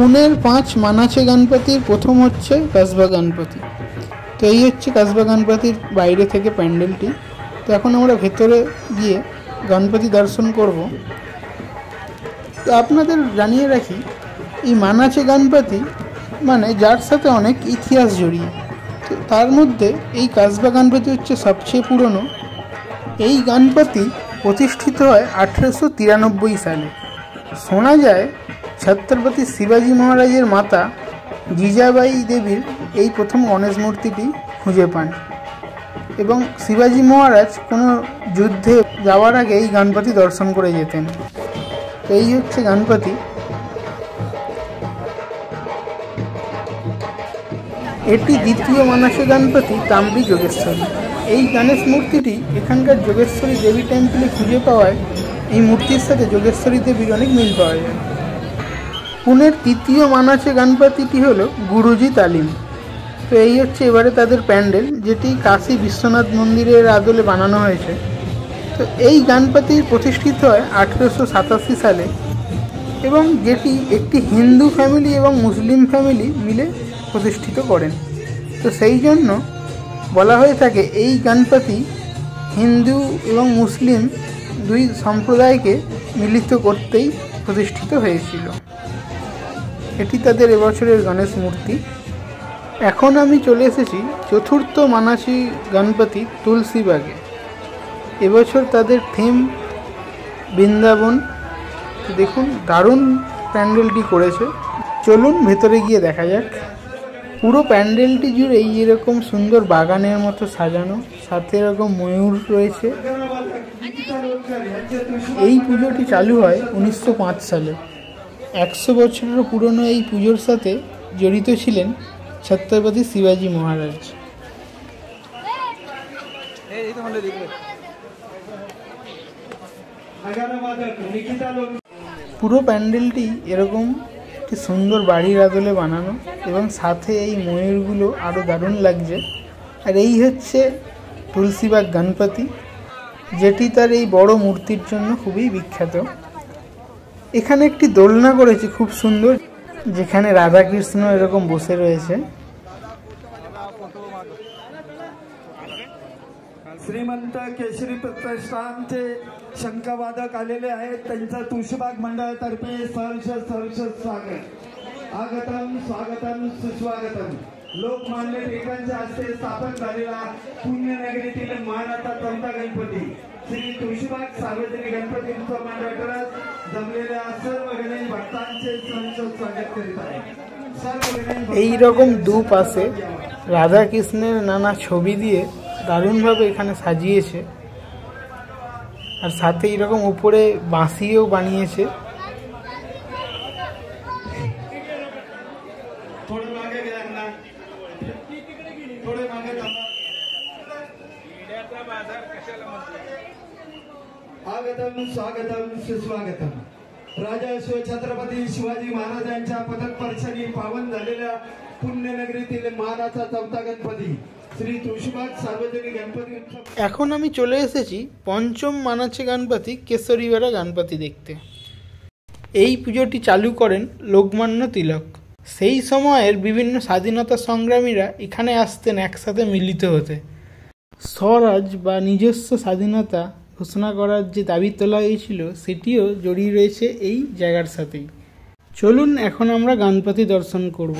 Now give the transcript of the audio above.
पुनेर 5 मानाचे गणपतिर प्रथम हच्छे कसबा गणपति। तो এই হচ্ছে कसबा गणपतिर বাইরে থেকে প্যান্ডেলটি। তো এখন আমরা ভেতরে গিয়ে গণপতি দর্শন করব। তো আপনাদের জানিয়ে রাখি এই মানাচে গণপতি মানে যার সাথে অনেক ইতিহাস জড়িয়ে। তো তার মধ্যে এই कसबा गणपति হচ্ছে সবচেয়ে পুরনো। এই গণপতি প্রতিষ্ঠিত হয় 1893 সালে। শোনা যায় छत्रपति शिवाजी महाराजेर माता जिजाबाई देवीर এই প্রথম गणेश मूर्तिटी खुঁজে पान এবং शिवाजी महाराज কোনো যুদ্ধে যাওয়ার আগে এই গণপতি দর্শন করে যেতেন। তো এই হচ্ছে গণপতি। এটি দ্বিতীয় মানাসে গণপতি তাম্বি যোগেশ্বরী। এই গণেশ মূর্তিটি এখানকার যোগেশ্বরী দেবী টেম্পলে খুঁজে পাওয়ায় এই মূর্তির সাথে যোগেশ্বরী দেবীর অনেক মিল পাওয়া যায়। পুনের তৃতীয় মানাচে গণপতিটি হলো গুরুজি তালিম। তো এই হচ্ছে এবারে তাদের প্যান্ডেল, যেটি কাশী বিশ্বনাথ মন্দিরের আদলে বানানো হয়েছে। তো এই গণপতি প্রতিষ্ঠিত হয় 1887 সালে এবং যেটি একটি হিন্দু ফ্যামিলি এবং মুসলিম ফ্যামিলি মিলে প্রতিষ্ঠিত করেন। তো সেই জন্য বলা হয়ে থাকে এই গণপতি হিন্দু এবং মুসলিম দুই সম্প্রদায়কে মিলিত করতেই প্রতিষ্ঠিত হয়েছিল। এটি তাদের এবছরের গণেশ মূর্তি। এখন আমি চলে এসেছি চতুর্থ মানাসি গণপতি তুলসীবাগে। এবছর তাদের থিম বৃন্দাবন। দেখুন দারুণ প্যান্ডেলটি করেছে। চলুন ভেতরে গিয়ে দেখা যাক। পুরো প্যান্ডেলটি জুড়েই এরকম সুন্দর বাগানের মতো সাজানো, সাথে এরকম ময়ূর রয়েছে। এই পুজোটি চালু হয় 1905 সালে। 100 বছরেরও পুরনো এই পুজোর সাথে জড়িত ছিলেন ছত্রপতি শিবাজি মহারাজ। পুরো প্যান্ডেলটি এরকম একটি সুন্দর বাড়ির আদলে বানানো এবং সাথে এই ময়ূরগুলো আরও দারুণ লাগছে। আর এই হচ্ছে তুলসীবাগ গণপতি, যেটি তার এই বড় মূর্তির জন্য খুবই বিখ্যাত। এখানে একটি দোলনা করেছে খুব সুন্দর, যেখানে রাধা কৃষ্ণ এরকম বসে রয়েছে। श्रीमंत केशरी प्रतिष्ठानचे शंखवादक आलेले आहेत, त्यांचा तुळशीबाग मंडळातर्फे सहर्ष स्वागत। आगतम स्वागतम सुस्वागतम। लोकमान्य टिळकांच्या हस्ते स्थापन झालेला पुण्यनगरीतील मानाचा चौथा गणपती श्री तुळशीबाग सार्वजनिक गणपती उत्सव मंडळ ट्रस्ट जमलेल्या सर्व गणेश भक्तांचे सहर्ष स्वागत करीत आहे। এই রকম দুপাশে রাধা কৃষ্ণের নানা ছবি দিয়ে দারুণভাবে এখানে সাজিয়েছে। আর সাথে এরকম উপরে বাঁশিও বানিয়েছে। आगतम स्वागतम सुस्वागतम। राजा छत्रपती शिवाजी महाराजांच्या पदक स्पर्शाने पावन झालेल्या पुण्यनगरीतील मानाचा चौथा गणपती श्री तुळशीबाग सार्वजनिक गणपती उत्सव। এখন আমি চলে এসেছি পঞ্চম মানাচে গণপতি কেশরীবেড়া গণপতি দেখতে। এই পুজোটি চালু করেন লোকমান্য তিলক। সেই সময়ের বিভিন্ন স্বাধীনতা সংগ্রামীরা এখানে আসতেন একসাথে মিলিত হতে। স্বরাজ বা নিজস্ব স্বাধীনতা ঘোষণা করার যে দাবি তোলা হয়েছিল সেটিও জড়িয়ে রয়েছে এই জায়গার সাথেই। চলুন এখন আমরা গণপতি দর্শন করব।